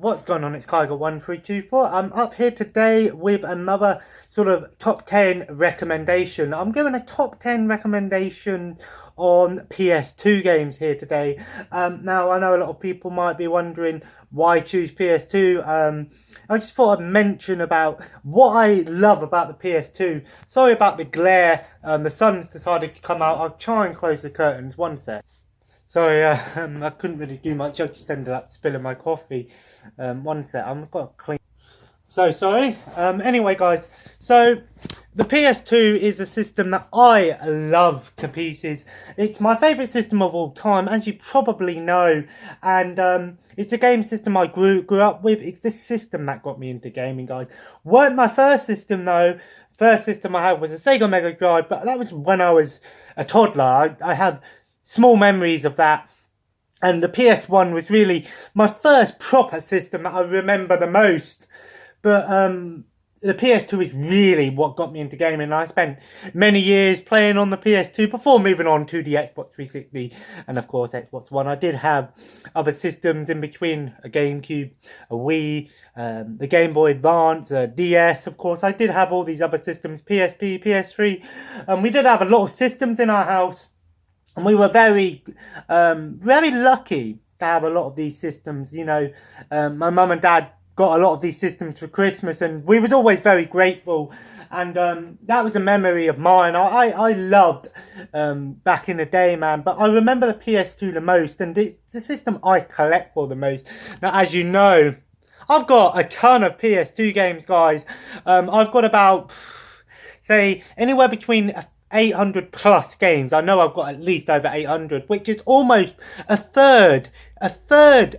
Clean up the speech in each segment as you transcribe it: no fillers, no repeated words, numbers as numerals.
What's going on? It's Kyger1324. I'm up here today with another sort of top 10 recommendation. I'm giving a top 10 recommendation on PS2 games here today. Now, I know a lot of people might be wondering why choose PS2. I just thought I'd mention about what I love about the PS2. Sorry about the glare. The sun's decided to come out. I'll try and close the curtains. One sec. Sorry, I couldn't really do much. I just ended up spilling my coffee. One sec, I've got to clean. So sorry. Anyway, guys, so the PS2 is a system that I love to pieces. It's my favourite system of all time, as you probably know. And it's a game system I grew up with. It's this system that got me into gaming, guys. Weren't my first system, though. First system I had was a Sega Mega Drive, but that was when I was a toddler. I had small memories of that, and the PS1 was really my first proper system that I remember the most. But the PS2 is really what got me into gaming, and I spent many years playing on the PS2 before moving on to the Xbox 360 and of course Xbox One. I did have other systems in between: a GameCube, a Wii, the Game Boy Advance, a DS. Of course, I did have all these other systems: PSP, PS3, and we did have a lot of systems in our house. And we were very lucky to have a lot of these systems. You know, my mum and dad got a lot of these systems for Christmas, and we was always very grateful. And that was a memory of mine. I loved back in the day, man. But I remember the PS2 the most, and it's the system I collect for the most. Now, as you know, I've got a ton of PS2 games, guys. I've got about, say, anywhere between 800 plus games. I know I've got at least over 800, which is almost a third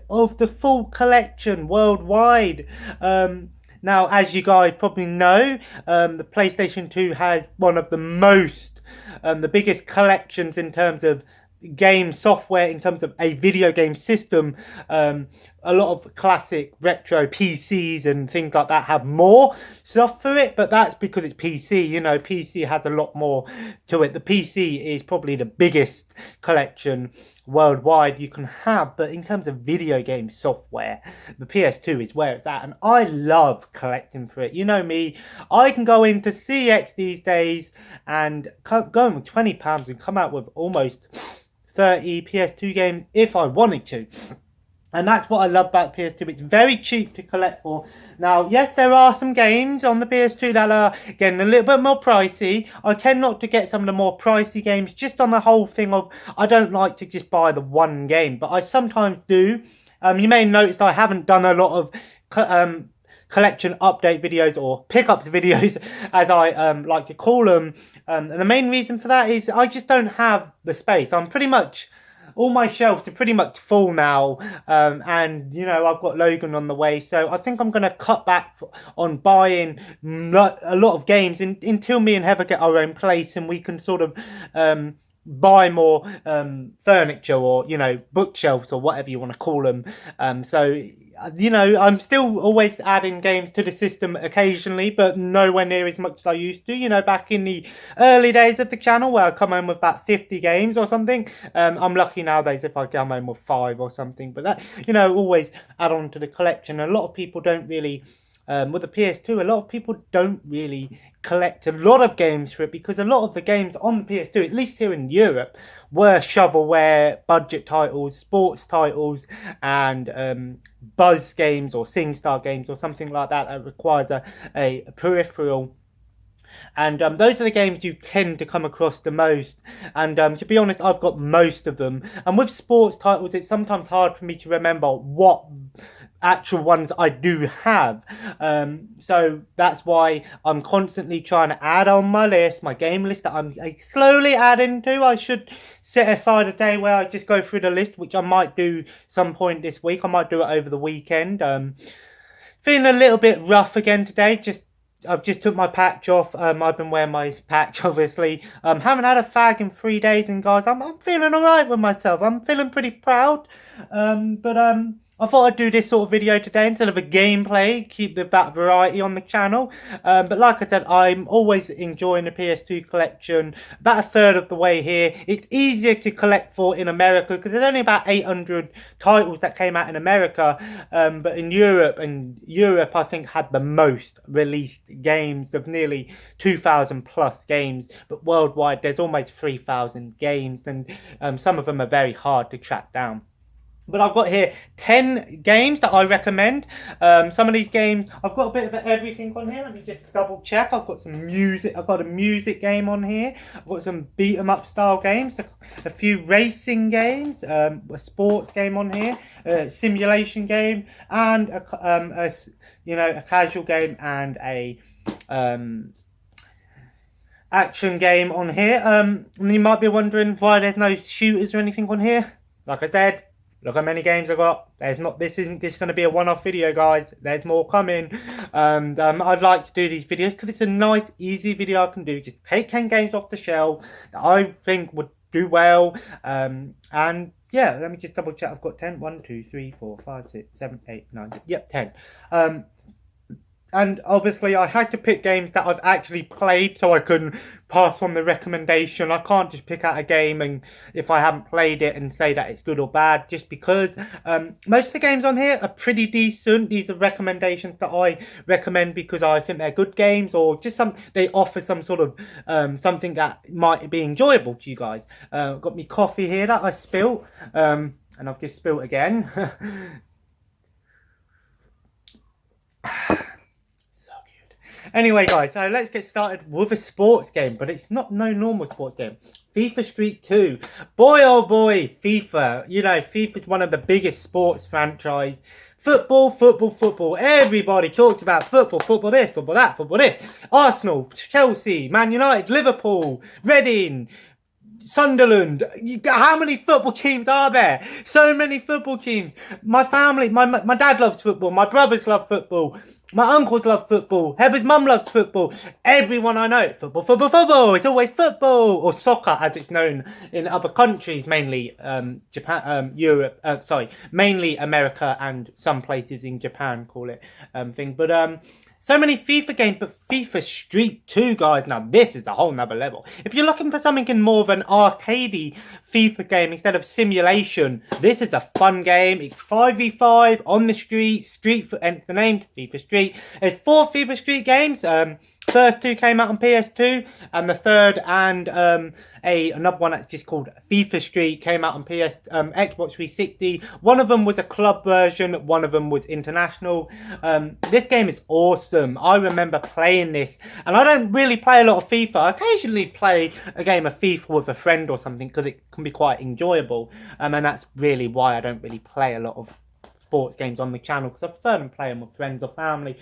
of the full collection worldwide. Now, as you guys probably know, the PlayStation 2 has one of the most, the biggest collections in terms of game software, in terms of a video game system. A lot of classic retro PCs and things like that have more stuff for it, but that's because it's PC. You know, PC has a lot more to it. The PC is probably the biggest collection worldwide you can have, but in terms of video game software, the PS2 is where it's at, and I love collecting for it. You know me, I can go into CX these days and go in with £20 and come out with almost 30 PS2 games if I wanted to. And that's what I love about PS2. It's very cheap to collect for. Now, yes, there are some games on the PS2 that are getting a little bit more pricey. I tend not to get some of the more pricey games, just on the whole thing of I don't like to just buy the one game, but I sometimes do. You may notice I haven't done a lot of collection update videos, or pickups videos, as I like to call them. And the main reason for that is I just don't have the space. I'm pretty much, all my shelves are pretty much full now, and you know, I've got Logan on the way, so I think I'm going to cut back on buying a lot of games until me and Heather get our own place, and we can sort of buy more furniture, or you know, bookshelves, or whatever you want to call them. So you know, I'm still always adding games to the system occasionally, but nowhere near as much as I used to. You know, back in the early days of the channel, where I come home with about 50 games or something. I'm lucky nowadays if I come home with 5 or something. But that, you know, always add on to the collection. A lot of people don't really, with the PS2, a lot of people don't really collect a lot of games for it, because a lot of the games on the PS2, at least here in Europe, were shovelware, budget titles, sports titles, and buzz games or SingStar games or something like that that requires a peripheral. And those are the games you tend to come across the most. And to be honest, I've got most of them. And with sports titles, it's sometimes hard for me to remember what actual ones I do have. So that's why I'm constantly trying to add on my list, my game list that I'm slowly adding to. I should set aside a day where I just go through the list, which I might do some point this week. I might do it over the weekend. Feeling a little bit rough again today. I've just took my patch off. I've been wearing my patch, obviously. Haven't had a fag in 3 days, and guys, I'm feeling alright with myself. I'm feeling pretty proud. But I thought I'd do this sort of video today instead of a gameplay, keep that variety on the channel. But like I said, I'm always enjoying the PS2 collection. About a third of the way here. It's easier to collect for in America because there's only about 800 titles that came out in America. But in Europe I think had the most released games of nearly 2,000 plus games. But worldwide there's almost 3,000 games, and some of them are very hard to track down. But I've got here 10 games that I recommend. Some of these games, I've got a bit of everything on here. Let me just double check. I've got some music. I've got a music game on here. I've got some beat 'em up style games. A few racing games. A sports game on here. A simulation game, and a casual game and a action game on here. And you might be wondering why there's no shooters or anything on here. Like I said, look how many games I got. This isn't going to be a one-off video, guys. There's more coming. I'd like to do these videos because it's a nice, easy video I can do. Just take 10 games off the shelf that I think would do well. And yeah, let me just double check. I've got 10. 1, 2, 3, 4, 5, 6, 7, 8, 9. Yep, 10. And obviously I had to pick games that I've actually played so I can pass on the recommendation. I can't just pick out a game and if I haven't played it and say that it's good or bad, just because most of the games on here are pretty decent. These are recommendations that I recommend because I think they're good games, or just they offer some sort of something that might be enjoyable to you guys. Got me coffee here that I spilt, and I've just spilt again. Anyway, guys, so let's get started with a sports game, but it's not no normal sports game. FIFA Street 2. Boy, oh boy, FIFA. You know, FIFA is one of the biggest sports franchise. Football, football, football. Everybody talks about football, football this, football that, football this. Arsenal, Chelsea, Man United, Liverpool, Reading, Sunderland. How many football teams are there? So many football teams. My family, my dad loves football. My brothers love football. My uncles love football. Heather's mum loves football. Everyone I know, football, football, football. It's always football, or soccer as it's known in other countries, mainly Japan, Europe. Mainly America and some places in Japan call it thing. But so many FIFA games, but FIFA Street 2, guys, now this is a whole nother level. If you're looking for something in more of an arcadey FIFA game instead of simulation, this is a fun game. It's 5v5 on the street, and it's the name, FIFA Street. There's 4 FIFA Street games. First 2 came out on PS2, and the third and another one that's just called FIFA Street came out on Xbox 360. One of them was a club version, one of them was international. This game is awesome. I remember playing this, and I don't really play a lot of FIFA. I occasionally play a game of FIFA with a friend or something because it can be quite enjoyable, and that's really why I don't really play a lot of sports games on the channel, because I prefer them playing with friends or family.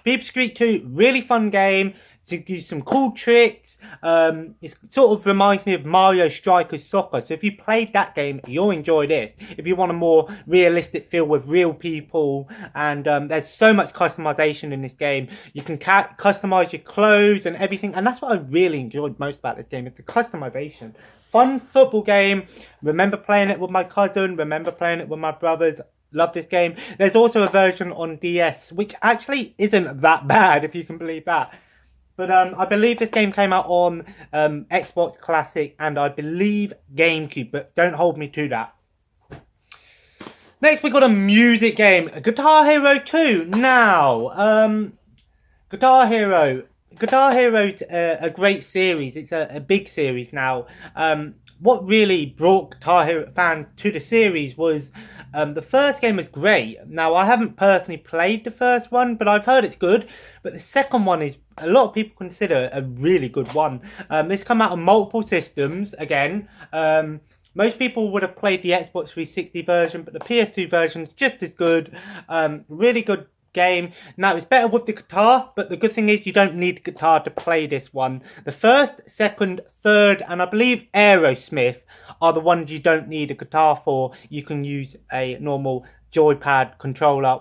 FIFA Street 2, really fun game. To use some cool tricks. It sort of reminds me of Mario Strikers Soccer. So if you played that game, you'll enjoy this. If you want a more realistic feel with real people, and there's so much customization in this game. You can customize your clothes and everything, and that's what I really enjoyed most about this game, is the customization. Fun football game. Remember playing it with my cousin. Remember playing it with my brothers. Love this game. There's also a version on DS, which actually isn't that bad, if you can believe that. But I believe this game came out on Xbox Classic and I believe GameCube, but don't hold me to that. Next we got a music game, Guitar Hero 2. Now, Guitar Hero, a great series. It's a big series now. What really brought Guitar Hero fans to the series was the first game was great. Now, I haven't personally played the first one, but I've heard it's good. But the second one is, a lot of people consider a really good one. This come out on multiple systems, again. Most people would have played the Xbox 360 version, but the PS2 version is just as good. Really good game. Now, it's better with the guitar, but the good thing is you don't need the guitar to play this one. The first, second, third, and I believe Aerosmith are the ones you don't need a guitar for. You can use a normal joypad controller,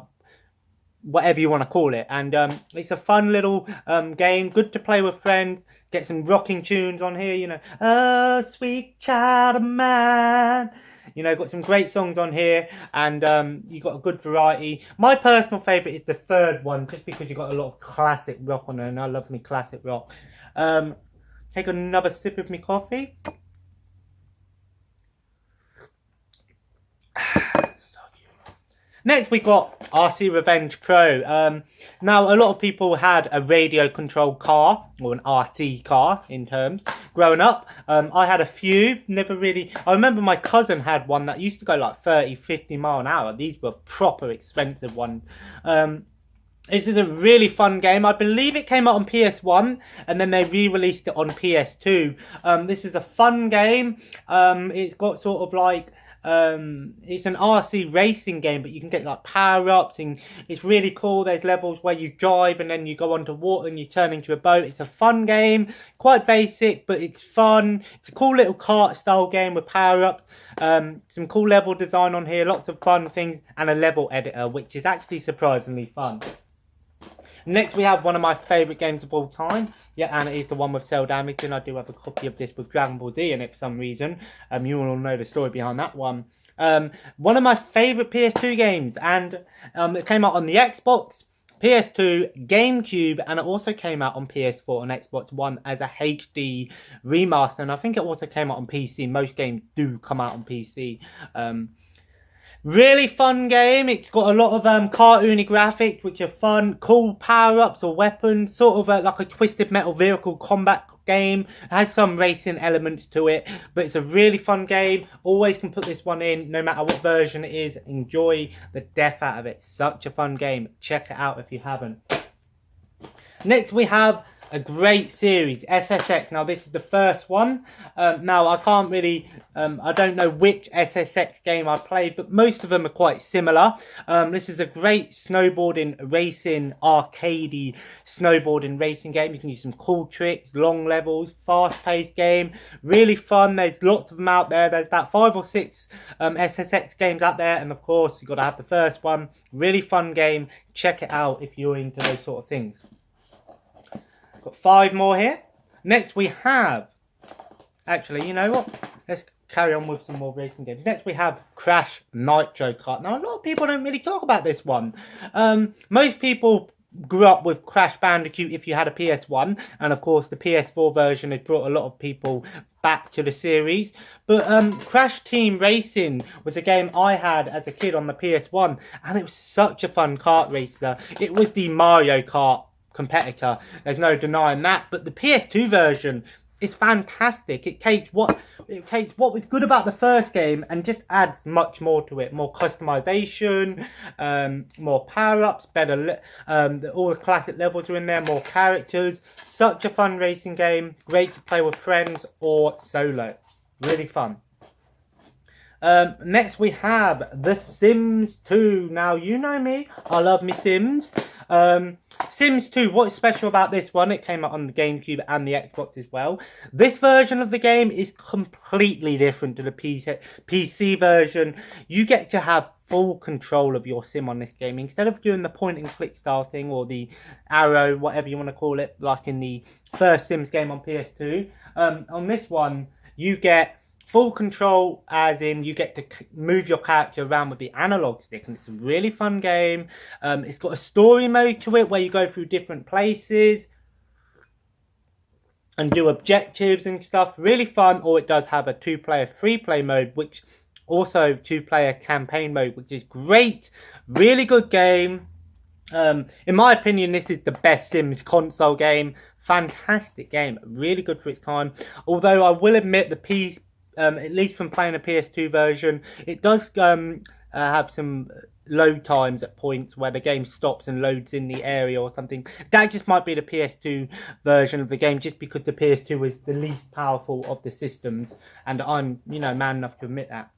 whatever you want to call it, and it's a fun little game, good to play with friends. Get some rocking tunes on here, you know. Oh, sweet child of mine. You know, got some great songs on here, and you got a good variety. My personal favourite is the third one, just because you got a lot of classic rock on there, and I love me classic rock. Take another sip of my coffee. Next, we got RC Revenge Pro. Now, a lot of people had a radio-controlled car, or an RC car in terms, growing up. I had a few, never really... I remember my cousin had one that used to go like 30, 50 mile an hour. These were proper expensive ones. This is a really fun game. I believe it came out on PS1, and then they re-released it on PS2. This is a fun game. It's got sort of like... it's an RC racing game, but you can get like power-ups, and it's really cool. There's levels where you drive and then you go onto water and you turn into a boat. It's a fun game, quite basic, but it's fun. It's a cool little kart style game with power-ups. Some cool level design on here, lots of fun things, and a level editor, which is actually surprisingly fun. Next, we have one of my favourite games of all time. Yeah, and it is the one with Cell Damage, and I do have a copy of this with Dragon Ball Z in it for some reason. You all know the story behind that one. One of my favourite PS2 games, and it came out on the Xbox, PS2, GameCube, and it also came out on PS4 and Xbox One as a HD remaster, and I think it also came out on PC. Most games do come out on PC. Really fun game. It's got a lot of cartoony graphics, which are fun. Cool power-ups or weapons. Sort of like a Twisted Metal vehicle combat game. It has some racing elements to it, but it's a really fun game. Always can put this one in, no matter what version it is. Enjoy the death out of it. Such a fun game. Check it out if you haven't. Next, we have a great series, SSX. Now, this is the first one. Now, I can't really... I don't know which SSX game I played, but most of them are quite similar. This is a great snowboarding, racing, arcadey snowboarding racing game. You can use some cool tricks, long levels, fast-paced game. Really fun. There's lots of them out there. There's about 5 or 6 SSX games out there. And, of course, you've got to have the first one. Really fun game. Check it out if you're into those sort of things. Got 5 more here. Next we have... Actually, you know what? Let's carry on with some more racing games. Next we have Crash Nitro Kart. Now, a lot of people don't really talk about this one. Most people grew up with Crash Bandicoot if you had a PS1. And, of course, the PS4 version has brought a lot of people back to the series. But Crash Team Racing was a game I had as a kid on the PS1. And it was such a fun kart racer. It was the Mario Kart competitor, there's no denying that, but the PS2 version is fantastic. It takes what was good about the first game and just adds much more to it. More customization, more power-ups, better all the classic levels are in there, more characters. Such a fun racing game, great to play with friends or solo. Really fun. Next we have The Sims 2. Now, you know me, I love me Sims. Sims 2, what's special about this one? It came out on the GameCube and the Xbox as well. This version of the game is completely different to the PC version. You get to have full control of your sim on this game. Instead of doing the point and click style thing, or the arrow, whatever you want to call it, like in the first Sims game on PS2, on this one, you get full control, as in you get to move your character around with the analog stick, and it's a really fun game. It's got a story mode to it where you go through different places and do objectives and stuff. Really fun. Or it does have a 2-player free play mode, which also 2-player campaign mode, which is great. Really good game. In my opinion, this is the best Sims console game. Fantastic game. Really good for its time. Although I will admit the at least from playing a PS2 version, it does have some load times at points where the game stops and loads in the area or something. That just might be the PS2 version of the game, just because the PS2 is the least powerful of the systems, and I'm, man enough to admit that.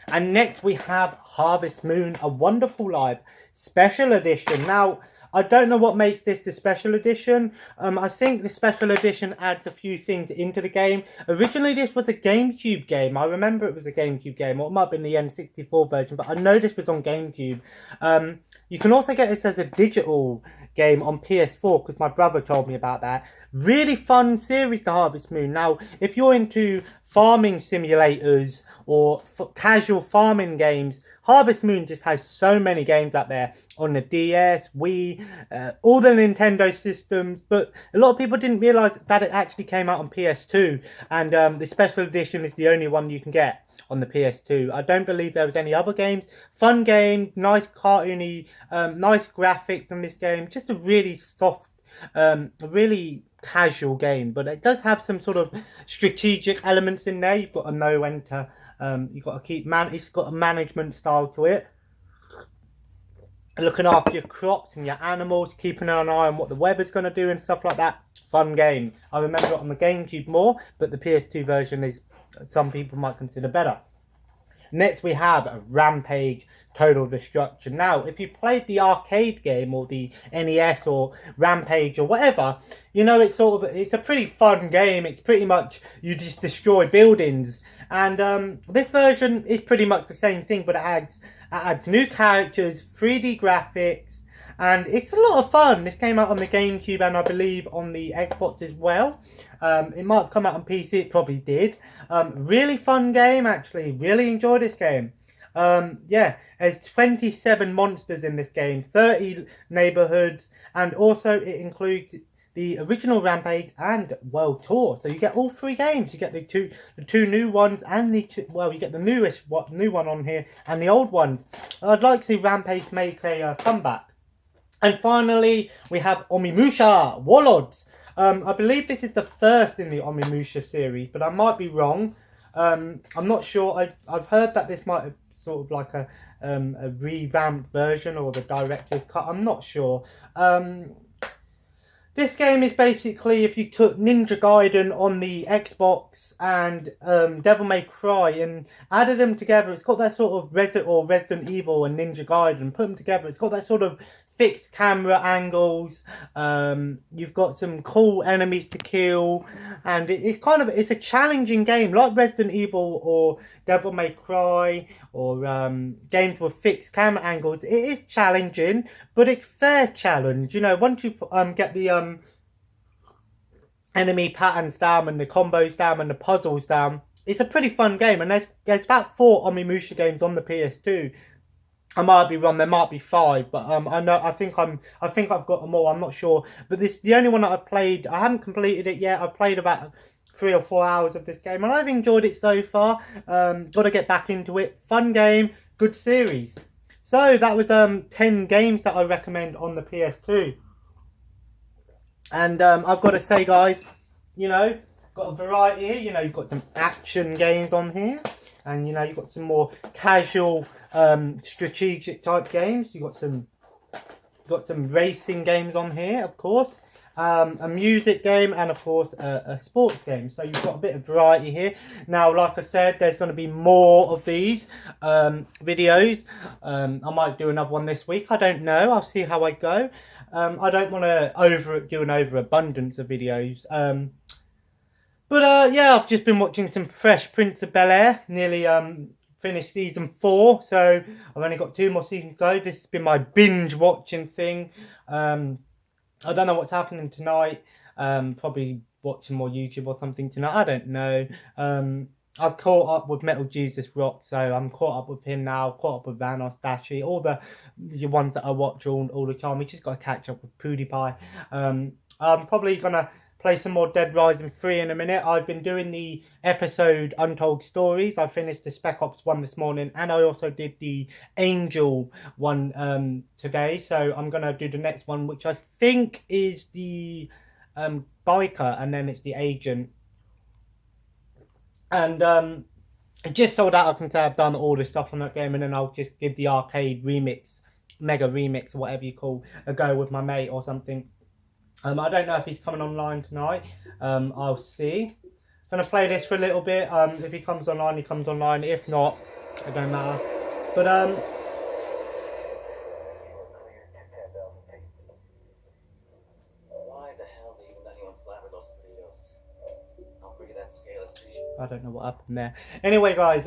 And next we have Harvest Moon, A Wonderful Life Special Edition. Now, I don't know what makes this the special edition. I think the special edition adds a few things into the game. Originally, this was a GameCube game. I remember it was a GameCube game, or it might have been the N64 version, but I know this was on GameCube. You can also get this as a digital game on PS4, because my brother told me about that. Really fun series, The Harvest Moon. Now, if you're into farming simulators or casual farming games, Harvest Moon just has so many games out there on the DS, Wii, all the Nintendo systems. But a lot of people didn't realise that it actually came out on PS2, and the special edition is the only one you can get on the PS2. I don't believe there was any other games. Fun game, nice cartoony, nice graphics in this game. Just a really soft, really casual game, but it does have some sort of strategic elements in there. You've got to know when to, you've got to keep it's got a management style to it. Looking after your crops and your animals, keeping an eye on what the weather's going to do and stuff like that. Fun game. I remember it on the GameCube more, but the PS2 version is, some people might consider better. Next we have Rampage Total Destruction. Now, if you played the arcade game or the NES or Rampage or whatever, you know it's a pretty fun game. It's pretty much you just destroy buildings. And this version is pretty much the same thing, but it adds new characters, 3D graphics, and it's a lot of fun. This came out on the GameCube and I believe on the Xbox as well. It might have come out on PC, it probably did. Really fun game, actually. Really enjoyed this game. Yeah, there's 27 monsters in this game, 30 neighborhoods, and also it includes the original Rampage and World Tour. So you get all three games. You get the two new ones and you get the new one on here and the old ones. I'd like to see Rampage make a comeback. And finally, we have Onimusha Warlords. I believe this is the first in the Onimusha series, but I might be wrong. I'm not sure. I've heard that this might have sort of like a revamped version or the director's cut. I'm not sure. This game is basically if you took Ninja Gaiden on the Xbox and Devil May Cry and added them together. It's got that sort of Resident Evil and Ninja Gaiden. Put them together. It's got that sort of fixed camera angles. You've got some cool enemies to kill, and it's a challenging game like Resident Evil or Devil May Cry or games with fixed camera angles. It is challenging, but it's fair challenge. You know, once you get the enemy patterns down and the combos down and the puzzles down, it's a pretty fun game. And there's about 4 Onimusha games on the PS2. I might be wrong. There might be 5, but I think I've got them all. I'm not sure, but this is the only one that I've played. I haven't completed it yet. I've played about 3 or 4 hours of this game, and I've enjoyed it so far. Got to get back into it. Fun game, good series. So that was 10 games that I recommend on the PS2, and I've got to say, guys, you know, got a variety here. You know, you've got some action games on here. And, you know, you've got some more casual, strategic type games. You've got some racing games on here, of course. A music game and, of course, a sports game. So you've got a bit of variety here. Now, like I said, there's going to be more of these videos. I might do another one this week. I don't know. I'll see how I go. I don't want to do an overabundance of videos. But yeah, I've just been watching some Fresh Prince of Bel-Air. Nearly finished season 4, so I've only got 2 more seasons to go. This has been my binge watching thing. I don't know what's happening tonight. Probably watching more YouTube or something tonight. I don't know. I've caught up with Metal Jesus Rock, so I'm caught up with him now. Caught up with Vanos, Dashi, all the ones that I watch all the time. We just got to catch up with PewDiePie. I'm probably gonna play some more Dead Rising 3 in a minute. I've been doing the episode Untold Stories. I finished the Spec Ops 1 this morning, and I also did the Angel one today. So I'm going to do the next one, which I think is the biker, and then it's the agent. And just so that I can say I've done all the stuff on that game, and then I'll just give the arcade remix, mega remix, or whatever you call, a go with my mate or something. I don't know if he's coming online tonight. I'll see. I'm going to play this for a little bit. If he comes online, he comes online. If not, it don't matter. But, why the hell do you even let anyone flatter those videos? How big of that scale is I don't know what happened there. Anyway, guys,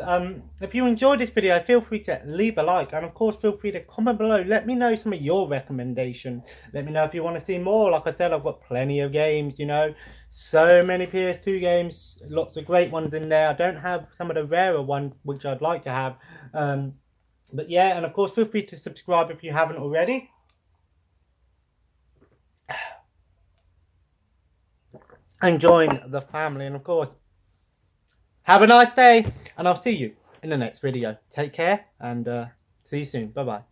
if you enjoyed this video, feel free to leave a like. And, of course, feel free to comment below. Let me know some of your recommendations. Let me know if you want to see more. Like I said, I've got plenty of games, you know. So many PS2 games. Lots of great ones in there. I don't have some of the rarer ones, which I'd like to have. But, yeah, and, of course, feel free to subscribe if you haven't already. And join the family. And, of course, have a nice day, and I'll see you in the next video. Take care, and see you soon. Bye-bye.